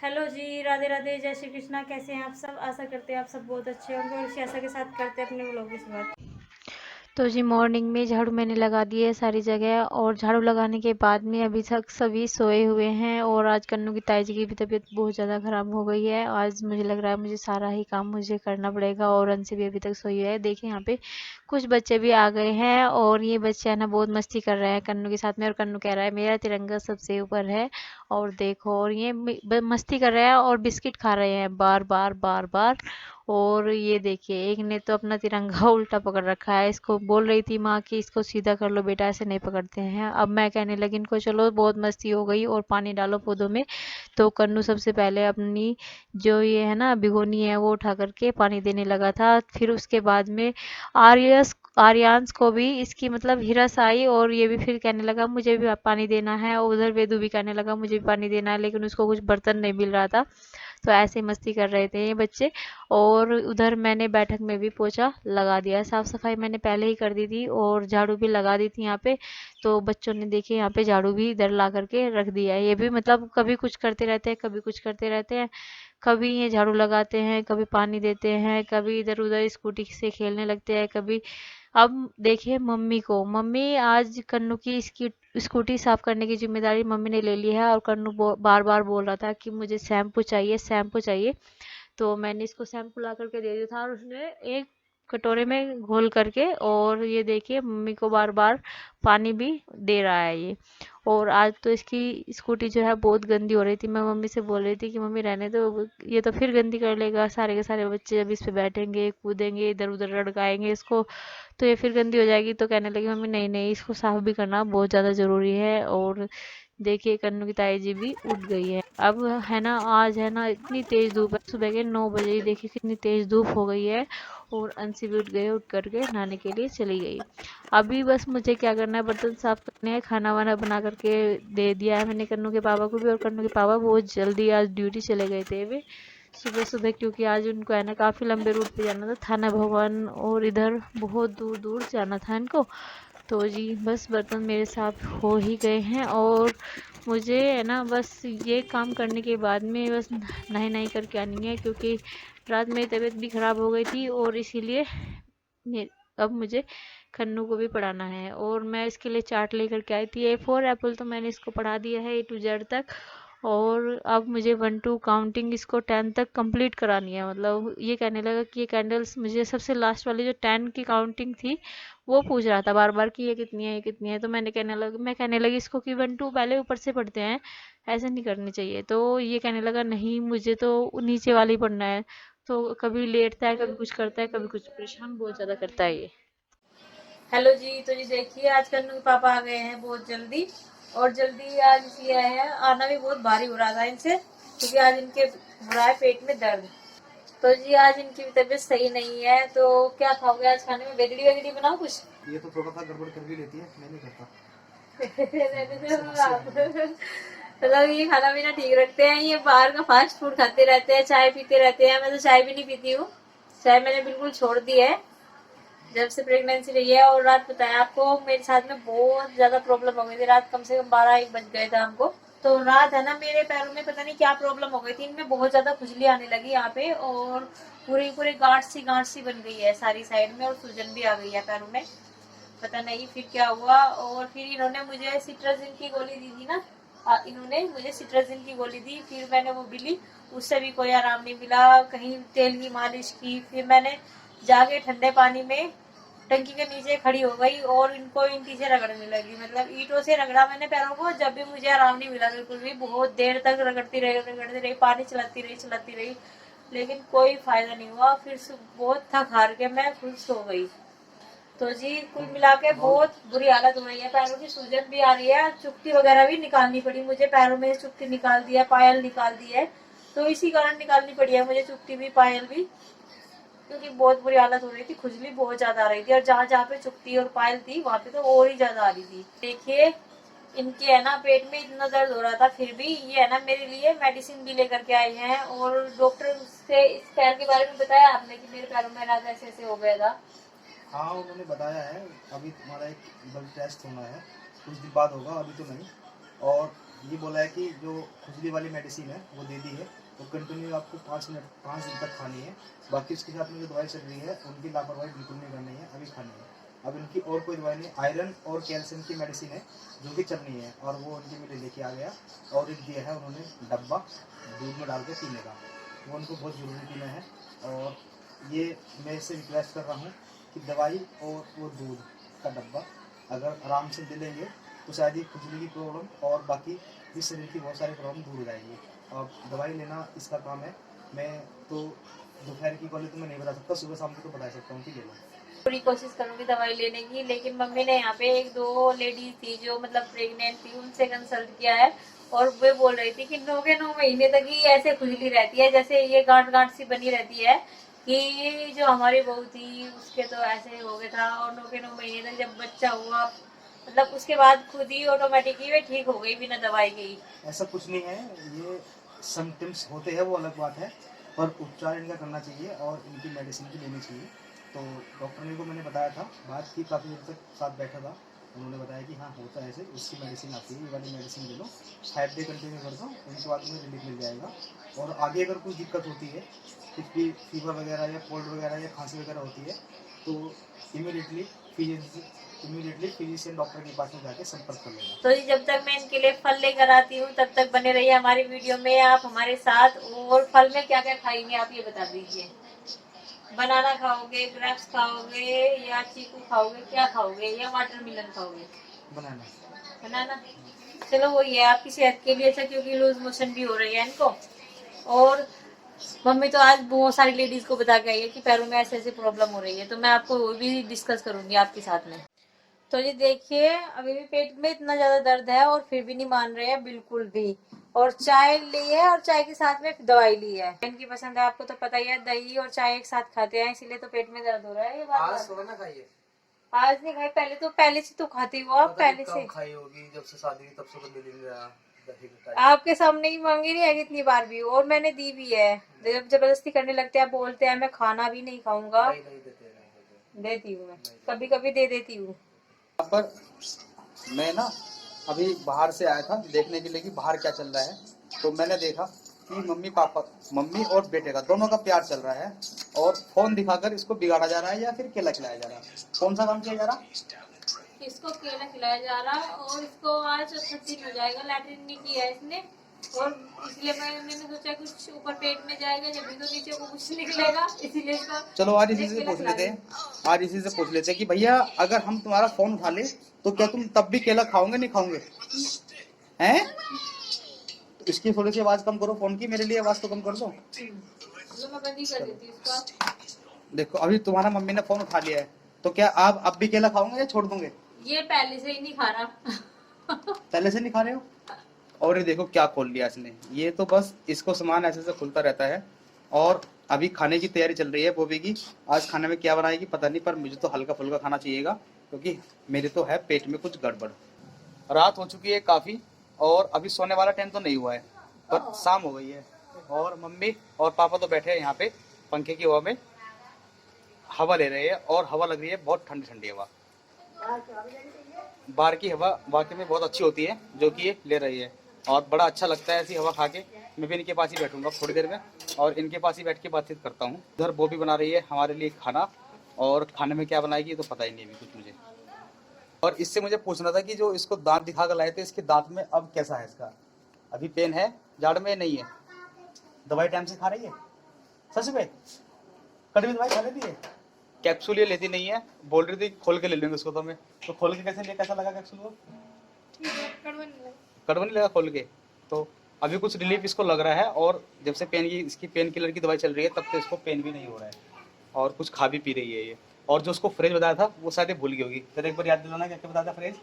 Hello जी, राधे राधे, जय श्री कृष्णा। कैसे हैं आप सब? आशा करते हैं आप सब बहुत अच्छे होंगे और इसी आशा के साथ करते हैं अपने व्लॉग की शुरुआत। तो जी मॉर्निंग में झाड़ू मैंने लगा दी है सारी जगह, और झाड़ू लगाने के बाद में अभी तक सभी सोए हुए हैं। और आज कन्नू की ताई जी की भी तबीयत बहुत ज़्यादा ख़राब हो गई है। आज मुझे लग रहा है मुझे सारा ही काम मुझे करना पड़ेगा। और अंशी भी अभी तक सोई है। देखिए यहाँ पे कुछ बच्चे भी आ गए हैं, और ये बच्चे है ना बहुत मस्ती कर रहे हैं कन्नू के साथ में। और कन्नू कह रहा है मेरा तिरंगा सबसे ऊपर है। और देखो, और ये मस्ती कर रहे हैं और बिस्किट खा रहे हैं बार बार बार बार। और ये देखिए, एक ने तो अपना तिरंगा उल्टा पकड़ रखा है। इसको बोल रही थी माँ कि इसको सीधा कर लो बेटा, ऐसे नहीं पकड़ते हैं। अब मैं कहने लगी इनको चलो बहुत मस्ती हो गई और पानी डालो पौधों में। तो कन्नू सबसे पहले अपनी जो ये है ना भिगोनी है वो उठा करके पानी देने लगा था। फिर उसके बाद में आर्यांश को भी इसकी मतलब हिरस आई, और ये भी फिर कहने लगा मुझे भी पानी देना है। और उधर वेदू भी कहने लगा मुझे भी पानी देना है, लेकिन उसको कुछ बर्तन नहीं मिल रहा था। तो ऐसे मस्ती कर रहे थे ये बच्चे। और उधर मैंने बैठक में भी पोछा लगा दिया। साफ सफाई मैंने पहले ही कर दी थी और झाड़ू भी लगा दी थी यहाँ पे। तो बच्चों ने देखे यहाँ पे झाड़ू भी इधर ला करके रख दिया है। ये भी मतलब कभी कुछ करते रहते हैं, कभी कुछ करते रहते हैं। कभी ये झाड़ू लगाते हैं, कभी पानी देते हैं, कभी इधर उधर स्कूटी से खेलने लगते हैं, कभी। अब देखिए मम्मी को, मम्मी आज कन्नू की इसकी स्कूटी साफ करने की जिम्मेदारी मम्मी ने ले ली है। और कन्नू बार बार बोल रहा था कि मुझे शैम्पू चाहिए, शैम्पू चाहिए। तो मैंने इसको शैम्पू ला करके दे दिया था, और उसने एक कटोरे में घोल करके, और ये देखिए मम्मी को बार बार पानी भी दे रहा है ये। और आज तो इसकी स्कूटी जो है बहुत गंदी हो रही थी। मैं मम्मी से बोल रही थी कि मम्मी रहने दो, ये तो फिर गंदी कर लेगा। सारे के सारे बच्चे जब इस पे बैठेंगे, कूदेंगे, इधर उधर लड़काएंगे इसको, तो ये फिर गंदी हो जाएगी। तो कहने लगी मम्मी नहीं नहीं, इसको साफ भी करना बहुत ज़्यादा ज़रूरी है। और देखिए कन्नू की ताई जी भी उठ गई है। अब है ना, आज है ना इतनी तेज धूप है, सुबह के 9 बजे ही देखिए कितनी तेज धूप हो गई है। और अंशी भी उठ गए, उठ करके नहाने के लिए चली गई। अभी बस मुझे क्या करना है, बर्तन साफ करने हैं, खाना वाना बना करके दे दिया है मैंने कन्नू के पापा को भी। और कन्नू के पापा बहुत जल्दी आज ड्यूटी चले गए थे वे सुबह सुबह, क्योंकि आज उनको है ना काफ़ी लंबे रूट पे जाना था, थाना भवन और इधर बहुत दूर दूर जाना था इनको। तो जी बस बर्तन मेरे साफ हो ही गए हैं। और मुझे है ना बस ये काम करने के बाद में बस नहाई नहाई करके आनी है, क्योंकि रात मेरी तबीयत भी ख़राब हो गई थी। और इसीलिए अब मुझे खन्नू को भी पढ़ाना है। और मैं इसके लिए चार्ट लेकर के आई थी। A4 एप्पल तो मैंने इसको पढ़ा दिया है A to Z तक। और अब मुझे 1 to काउंटिंग इसको 10 तक कंप्लीट करानी है। मतलब ये कहने लगा कि ये कैंडल्स, मुझे सबसे लास्ट वाली जो 10 की काउंटिंग थी वो पूछ रहा था बार बार कि ये कितनी है, ये कितनी है। तो मैं कहने लगी इसको कि 1 2 पहले ऊपर से पढ़ते हैं, ऐसे नहीं करनी चाहिए। तो ये कहने लगा नहीं मुझे तो नीचे वाली पढ़ना है। तो कभी लेटता है, कभी कुछ करता है, कभी कुछ, परेशान बहुत ज्यादा करता है ये। हेलो जी, तो जी देखिए आज कन्नू के पापा आ गए हैं बहुत जल्दी। और जल्दी आज इसलिए आए हैं, आना भी बहुत भारी हो रहा था इनसे, क्योंकि आज इनके हो रहा है पेट में दर्द। तो जी आज इनकी भी तबीयत सही नहीं है। तो क्या खाओगे आज खाने में? वेगड़ी वेगड़ी बनाओ कुछ। ये तो थोड़ा सा गड़बड़ कर भी लेती है, मैं नहीं करता। मतलब ये खाना पीना ठीक रखते हैं, ये बाहर का फास्ट फूड खाते रहते हैं, चाय पीते रहते हैं। मैं तो चाय भी नहीं पीती हूँ, चाय मैंने बिल्कुल छोड़ दी है जब से प्रेगनेंसी रही है। और रात बताया आपको मेरे साथ में बहुत ज्यादा प्रॉब्लम हो गई थी। रात कम से कम 12 1 बज गए थे हमको। तो रात है ना मेरे पैरों में पता नहीं क्या प्रॉब्लम हो गई थी, इनमें बहुत ज्यादा खुजली आने लगी यहाँ पे। और पूरी पूरी गांठ सी बन गई है सारी साइड में, और सूजन भी आ गई है पैरों में। पता नहीं फिर क्या हुआ। और फिर इन्होंने मुझे सिट्राजिन की गोली दी थी ना, इन्होंने मुझे सिट्राजिन की गोली दी, फिर मैंने वो भी ली, उससे भी कोई आराम नहीं मिला। कहीं तेल की मालिश की, फिर मैंने जाके ठंडे पानी में टंकी के नीचे खड़ी हो गई और इनको ईंटी से रगड़ने लगी। मतलब ईंटों से रगड़ा मैंने पैरों को, जब भी मुझे आराम नहीं मिला बिल्कुल भी। बहुत देर तक रगड़ती रही, पानी चलाती रही, लेकिन कोई फायदा नहीं हुआ। फिर बहुत थक हार के मैं खुद सो गई। तो जी कुल मिला के बहुत बुरी हालत हो रही है, पैरों की सूजन भी आ रही है, चुटकी वगैरह भी निकालनी पड़ी मुझे। पैरों में चुटकी निकाल दी है, पायल निकाल दी है। तो इसी कारण निकालनी पड़ी है मुझे चुटकी भी पायल भी, क्योंकि बहुत बुरी हालत हो रही थी, खुजली बहुत ज्यादा आ रही थी। और जहाँ जहाँ पे चुटकी और पायल थी वहां पे तो और ही ज्यादा आ रही थी। देखिए इनके है ना पेट में इतना दर्द हो रहा था, फिर भी ये है ना मेरे लिए मेडिसिन भी लेकर के आई हैं। और डॉक्टर से इस पैर के बारे में बताया आपने कि मेरे पैरों में रात ऐसे ऐसे हो गया था? हाँ उन्होंने बताया है, अभी तुम्हारा एक ब्लड टेस्ट होना है, कुछ दिन बाद होगा, अभी तो नहीं। और ये बोला है कि जो खुजली वाली मेडिसिन है वो दे दी है, वो कंटिन्यू आपको 5 दिन तक खानी है। बाकी उसके साथ में जो दवाई चल रही है उनकी लापरवाही बिल्कुल नहीं करनी है, अभी खानी है। अब इनकी और कोई दवाई नहीं, आयरन और कैल्शियम की मेडिसिन है जो कि चलनी है, और वो उनके लिए लेके आ गया और एक दिया है उन्होंने डब्बा दूध में डाल के पीने का, वो उनको बहुत ज़रूरी पीना है। और ये मैं इससे रिक्वेस्ट कर रहा हूँ कि दवाई और वो दूध का डब्बा अगर आराम से दे लेंगे तो शायद ही खुजली की प्रॉब्लम और बाकी इस शरीर की बहुत सारी प्रॉब्लम दूर हो जाएगी। और दवाई लेना इसका काम है। मैं तो दोपहर की कॉलेज तो मैं नहीं बता सकता, सुबह शाम को तो बता सकता हूँ कि ले लो। पूरी कोशिश करूंगी दवाई लेने की, लेकिन मम्मी ने यहाँ पे 1-2 लेडीज थी जो मतलब प्रेग्नेंट थी, उनसे कंसल्ट किया है और वे बोल रही थी कि 9 के 9 महीने तक ही ऐसे खुजली रहती है, जैसे ये गांठ गांठ सी बनी रहती है कि जो हमारी बहू थी उसके तो ऐसे ही हो गया था। और 9 के 9 महीने तक जब बच्चा हुआ मतलब उसके बाद खुद ही ऑटोमेटिकली वे ठीक हो गई बिना दवाई के ही। ऐसा कुछ नहीं है, ये सिम्टम्स होते हैं वो अलग बात है, पर उपचार इनका करना चाहिए और इनकी मेडिसिन भी लेनी चाहिए। तो डॉक्टर ने को मैंने बताया था, बात की, काफ़ी देर तक साथ बैठा था, उन्होंने बताया कि हाँ होता है ऐसे, इसकी मेडिसिन आती है, ये वाली मेडिसिन ले लो, 5 डे कंटिन्यू कर दो, उनके बाद में रिलीफ मिल जाएगा। और आगे अगर कुछ दिक्कत होती है, कुछ भी फीवर वगैरह या कोल्ड वगैरह या खांसी वगैरह होती है, तो इमीडिएटली फिजिशियन डॉक्टर के पास में जाके संपर्क कर लेना। तो जब तक मैं इनके लिए फल लेकर आती हूँ तब तक बने रहिए हमारी वीडियो में आप हमारे साथ। और फल में क्या क्या खाएंगे आप ये बता दीजिए। बनाना खाओगे, ग्रेप्स खाओगे या चीकू खाओगे, क्या खाओगे, या वाटरमेलन खाओगे? बनाना। बनाना, चलो वो ये आपकी सेहत के लिए अच्छा, क्योंकि लूज मोशन भी हो रही है इनको। और मम्मी तो आज बहुत सारी लेडीज को बता के आई है कि पैरों में ऐसे ऐसे प्रॉब्लम हो रही है, तो मैं आपको वो भी डिस्कस करूंगी आपके साथ में। तो ये देखिए अभी भी पेट में इतना ज्यादा दर्द है और फिर भी नहीं मान रहे हैं बिल्कुल भी। और चाय ली है और चाय के साथ में दवाई ली है। इनकी पसंद है, आपको तो पता ही है, दही और चाय एक साथ खाते हैं, इसीलिए तो पेट में दर्द हो रहा है। ये बात आज थोड़ा ना खाइए। आज नहीं खाई, पहले से तो खाती हो आप, पहले से खाई होगी, जब से शादी तब से तो मिल नहीं रहा। आपके सामने ही मांगी नहीं है कितनी बार भी, और मैंने दी भी है। जब जबरदस्ती करने लगते हैं, बोलते हैं मैं खाना भी नहीं खाऊंगा, नहीं देते। देती हूँ मैं, कभी कभी दे देती हूँ। पर मैं ना अभी बाहर से आया था देखने के लिए कि बाहर क्या चल रहा है, तो मैंने देखा कि मम्मी और बेटे का दोनों का प्यार चल रहा है, और फोन दिखाकर इसको बिगाड़ा जा रहा है या फिर केला खिलाया जा रहा है। कौन सा काम किया जा रहा? इसको केला खिलाया जा रहा है, और इसको आज 30 दिन हो जाएगा लैट्रिन नहीं किया है इसने, और इसलिए मैंने सोचा कुछ ऊपर पेट में जाएगा, जब भी तो नीचे को कुछ निकलेगा, इसीलिए इसको। चलो आज इसी से पूछ लेते हैं, कि भैया अगर हम तुम्हारा फोन उठा ले तो क्या तुम तब भी केला खाओगे नहीं खाओगे? हैं? तो इसकी थोड़ी सी आवाज कम करो फोन की, मेरे लिए आवाज तो कम कर दो। तो मैं बंद ही कर देती हूँ इसका। देखो अभी तुम्हारा मम्मी ने फोन उठा लिया है, तो क्या आप अब भी केला खाओगे या छोड़ दोगे? ये पहले से ही नहीं खा रहा। पहले से नहीं खा रहे हो? और ये देखो क्या खोल लिया इसने, ये तो बस इसको सामान ऐसे से खुलता रहता है। और अभी खाने की तैयारी चल रही है बोबी की। आज खाने में क्या बनाएगी पता नहीं, पर मुझे तो हल्का फुल्का खाना चाहिएगा, क्योंकि मेरे तो है पेट में कुछ गड़बड़। रात हो चुकी है काफी, और अभी सोने वाला टाइम तो नहीं हुआ है, पर शाम हो गई है, और मम्मी और पापा तो बैठे हैं यहाँ पे पंखे की हवा में, हवा ले रहे हैं, और हवा लग रही है बहुत ठंडी ठंडी हवा। बाहर की हवा वाकई में बहुत अच्छी होती है जो कि ये ले रही है, और बड़ा अच्छा लगता है ऐसी हवा खा के। मैं भी इनके पास ही बैठूंगा थोड़ी देर में, और इनके पास ही बैठ के बातचीत करता हूँ। उधर वो भी बना रही है हमारे लिए खाना, और खाने में क्या बनाएगी तो पता ही नहीं अभी कुछ मुझे। और इससे मुझे पूछना था कि जो इसको दांत दिखा कर लाए थे, इसके दांत में अब कैसा है? इसका अभी पेन है, जाड़ में नहीं है, दवाई टाइम से खा रही है? सच में कड़वी दवाई खा लेती है? कैप्सूल ये लेती नहीं है, बोल रही थी खोल के ले लेंगे उसको, तो मैं तो खोल के कैसे लिया, कैसा लगा कैप्सूल को? कड़वा नहीं लगा खोल के? तो अभी कुछ रिलीफ इसको लग रहा है, और जब से इसकी पेन किलर की दवाई चल रही है तब तो इसको पेन भी नहीं हो रहा है, और कुछ खा भी पी रही है ये। और जो उसको फ्रेज बताया था वो शायद भूल गई होगी, फिर एक बार याद दिलाना क्या क्या बताया था फ्रेज?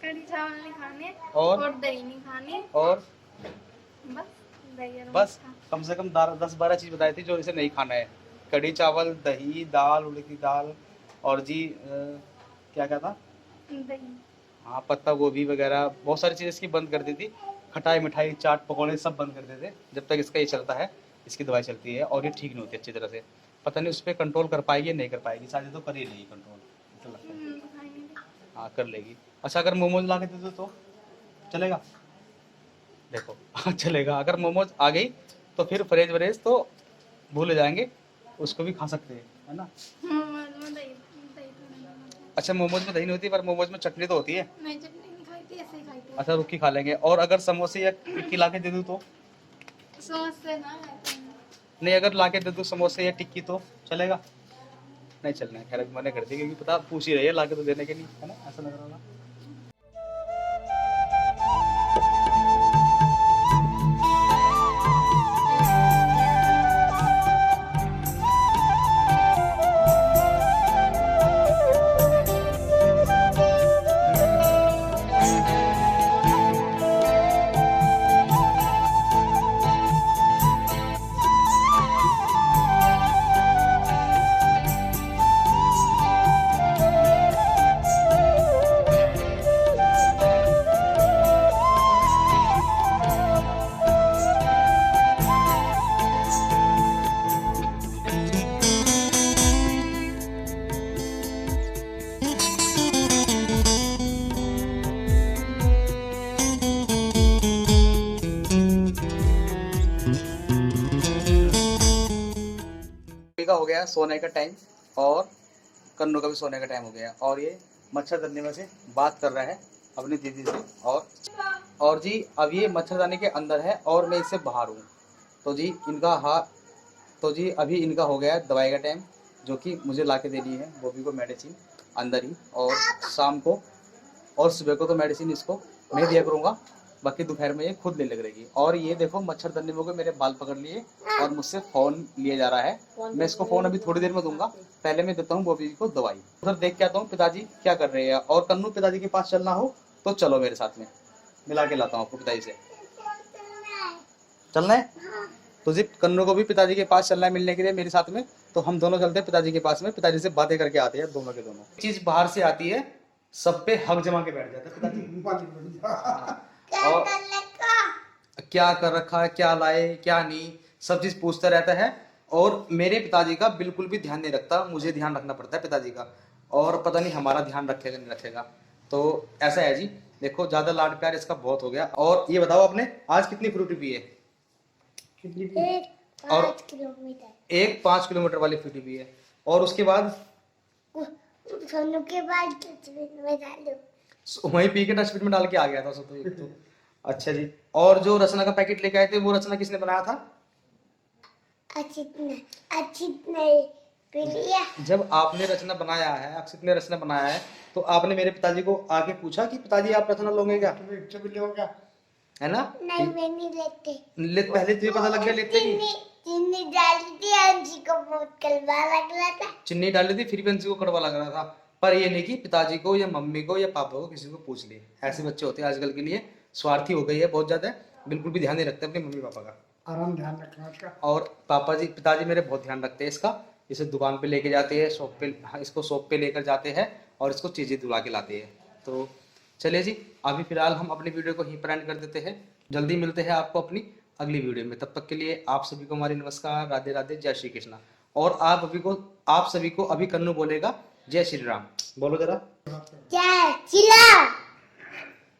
कढ़ी चावल नहीं खाने और दही नहीं खानी, और बस दही और बस कम से कम 10-12 चीज बताई थी जो इसे नहीं खाना है। कढ़ी चावल, दही, दाल, उड़द की दाल, और जी क्या क्या था? दही। हाँ पत्ता गोभी वगैरह बहुत सारी चीज़ इसकी बंद कर दी थी। खटाई मिठाई चाट पकौड़े सब बंद कर देते जब तक इसका ये चलता है, इसकी दवाई चलती है, और ये ठीक नहीं होती अच्छी तरह से। पता नहीं उस पर कंट्रोल कर पाएगी या नहीं कर पाएगी, शायद तो कर ही लेगी कंट्रोल, ऐसा लगता है। हाँ कर लेगी। अच्छा अगर मोमोज ला के दे दो तो चलेगा? देखो चलेगा। अगर मोमोज आ गई तो फिर फ्रेज व्रेज तो भूल जाएंगे, उसको भी खा सकते हैं, है ना। मोमोज में दही दही तो नहीं होना। अच्छा मोमोज में दही नहीं होती, पर मोमोज में चटनी तो होती है। नहीं चटनी नहीं खाई थी, ऐसे ही खाई थी। अच्छा रुकी खा लेंगे। और अगर समोसे या टिक्की ला के दे दूँ तो? समोसे ना खाते हैं। नहीं, अगर ला के दे दूँ समोसे या टिक्की तो चलेगा? नहीं चलना है, खैर मना कर दी, क्योंकि पता पूछ ही रही है ला के तो देने के नहीं, है ना, ऐसा लग रहा होगा। का हो गया सोने का टाइम, और कन्नू का भी सोने का टाइम हो गया, और ये मच्छरदानी में से बात कर रहा है अपनी दीदी से। और जी अब ये मच्छरदानी के अंदर है और मैं इससे बाहर हूँ। तो जी अभी इनका हो गया दवाई का टाइम, जो कि मुझे ला के देनी है बॉबी को मेडिसिन अंदर ही, और शाम को और सुबह को तो मेडिसिन इसको मैं दिया करूँगा, बाकी दोपहर में ये खुद ले लग रहेगी। और ये देखो मच्छरदानी में मेरे बाल पकड़ लिए और मुझसे फोन लिया जा रहा है। मैं इसको फोन अभी थोड़ी देर में दूंगा, पहले मैं देता हूँ बॉबी को दवाई। उधर देख के आता हूँ पिताजी क्या कर रहे हैं। और कन्नू पिताजी के पास चलना हो तो चलो मेरे साथ में, मिला के लाता हूँ आपको पिताजी से। चलना है तो जी कन्नू को भी पिताजी के पास चलना है मिलने के लिए मेरे साथ में, तो हम दोनों चलते हैं पिताजी के पास में, पिताजी से बातें करके आते हैं दोनों के दोनों। चीज बाहर से आती है सब पे हक जमा के बैठ जाता है पिताजी। और क्या कर रखा है, क्या लाए क्या नहीं, सब चीज पूछता रहता है। और मेरे पिताजी का बिल्कुल भी ध्यान नहीं रखता, मुझे ध्यान रखना पड़ता है पिताजी का, और पता नहीं हमारा ध्यान रखेगा नहीं रखेगा। तो ऐसा है जी, देखो ज्यादा लाड प्यार इसका बहुत हो गया। और ये बताओ आपने आज कितनी फ्रूटी पी है? और 5 किलोमीटर वाली फ्रूटी पी है। और उसके बाद सोनू के बाद डस्टबिन में डालो। वहीं पी के डस्टबिन में डाल के आ गया था सब तो। अच्छा जी, और जो रचना का पैकेट लेके आए थे वो रचना किसने बनाया था? अचित ने पिलिया। जब आपने रचना बनाया है, अक्षित ने रचना बनाया है, तो आपने मेरे पिताजी को आके पूछा कि पिताजी आप रचना लोगे क्या? है ना? नहीं मैं नहीं लेते। पहले तुझे पता लग गया लेते नहीं। चीनी डाली थी, अंशी को बहुत कड़वा लग रहा था। चीनी डाली थी फिर भी अंशी को कड़वा लग रहा था, पर ये नहीं कि पिताजी को या मम्मी को या पापा को किसी को पूछ ले। ऐसे बच्चे होते हैं आजकल के लिए, स्वार्थी हो गई है बहुत ज्यादा, बिल्कुल भी ध्यान नहीं रखते अपने मम्मी पापा का। आराम ध्यान रखना उसका। और पिताजी मेरे बहुत ध्यान रखते हैं इसका। इसे दुकान पे लेके जाते हैं, शॉप पे, इसको शॉप पे लेकर जाते हैं और इसको चीजें दिला के लाते हैं। तो चलिए जी, अभी फिलहाल हम अपनी वीडियो को यहीं पर एंड कर देते हैं। जल्दी मिलते हैं आपको अपनी अगली वीडियो में। तब तक के लिए आप सभी को हमारी नमस्कार, राधे राधे, जय श्री कृष्णा। और आप सभी को अभी कन्नू बोलेगा जय श्री राम। बोलो जरा। जय श्री राम।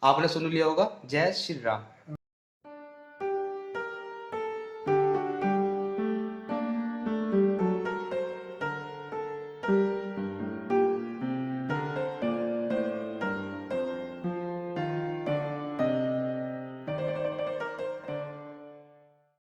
आपने सुन लिया होगा, जय श्री राम।